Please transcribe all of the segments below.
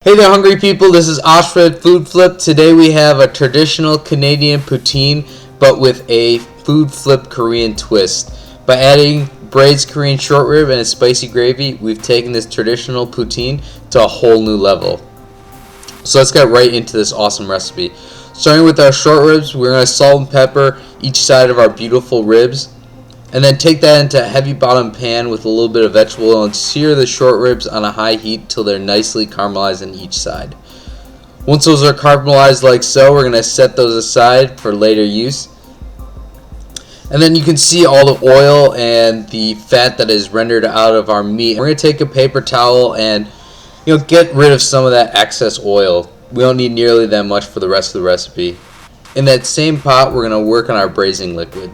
Hey there, hungry people. This is Oshred Food Flip. Today we have a traditional Canadian poutine, but with a food flip Korean twist. By adding braised Korean short rib and a spicy gravy, we've taken this traditional poutine to a whole new level. So let's get right into this awesome recipe. Starting with our short ribs, we're going to salt and pepper each side of our beautiful ribs. And then take that into a heavy bottom pan with a little bit of vegetable oil and sear the short ribs on a high heat till they're nicely caramelized on each side. Once those are caramelized like so, we're going to set those aside for later use. And then you can see all the oil and the fat that is rendered out of our meat. We're going to take a paper towel and get rid of some of that excess oil. We don't need nearly that much for the rest of the recipe. In that same pot, we're going to work on our braising liquid.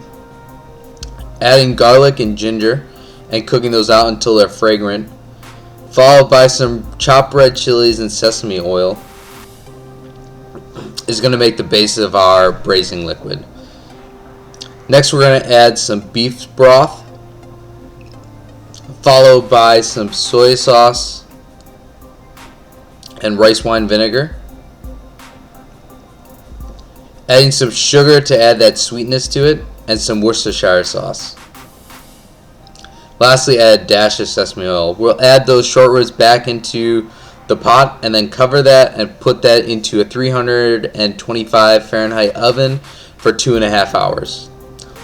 Adding garlic and ginger and cooking those out until they're fragrant, followed by some chopped red chilies and sesame oil is going to make the base of our braising liquid. Next, we're going to add some beef broth, followed by some soy sauce and rice wine vinegar. Adding some sugar to add that sweetness to it, and some Worcestershire sauce. Lastly, add a dash of sesame oil. We'll add those short ribs back into the pot and then cover that and put that into a 325 Fahrenheit oven for 2.5 hours.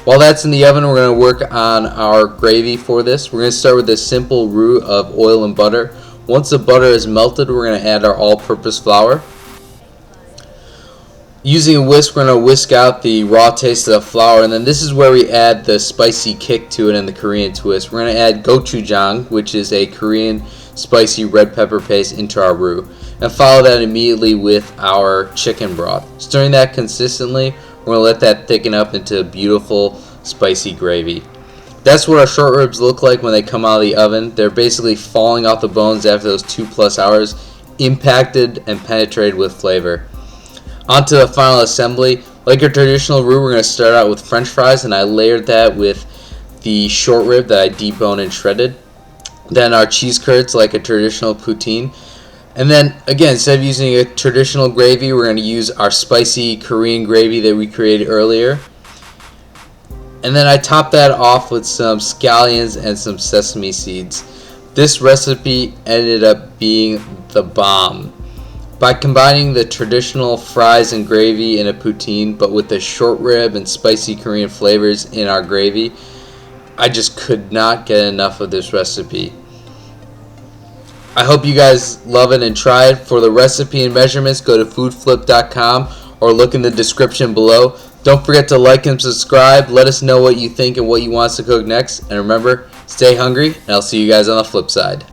While that's in the oven, we're going to work on our gravy for this. We're going to start with a simple roux of oil and butter. Once the butter is melted, we're going to add our all-purpose flour. Using a whisk, we're going to whisk out the raw taste of the flour, and then this is where we add the spicy kick to it in the Korean twist. We're going to add gochujang, which is a Korean spicy red pepper paste, into our roux, and follow that immediately with our chicken broth. Stirring that consistently, we're going to let that thicken up into a beautiful spicy gravy. That's what our short ribs look like when they come out of the oven. They're basically falling off the bones after those 2+ hours, impacted and penetrated with flavor. Onto the final assembly. Like our traditional roux, we're going to start out with french fries, and I layered that with the short rib that I deboned and shredded. Then our cheese curds like a traditional poutine. And then again, instead of using a traditional gravy, we're going to use our spicy Korean gravy that we created earlier. And then I topped that off with some scallions and some sesame seeds. This recipe ended up being the bomb. By combining the traditional fries and gravy in a poutine, but with the short rib and spicy Korean flavors in our gravy, I just could not get enough of this recipe. I hope you guys love it and try it. For the recipe and measurements, go to foodflip.com or look in the description below. Don't forget to like and subscribe. Let us know what you think and what you want us to cook next. And remember, stay hungry, and I'll see you guys on the flip side.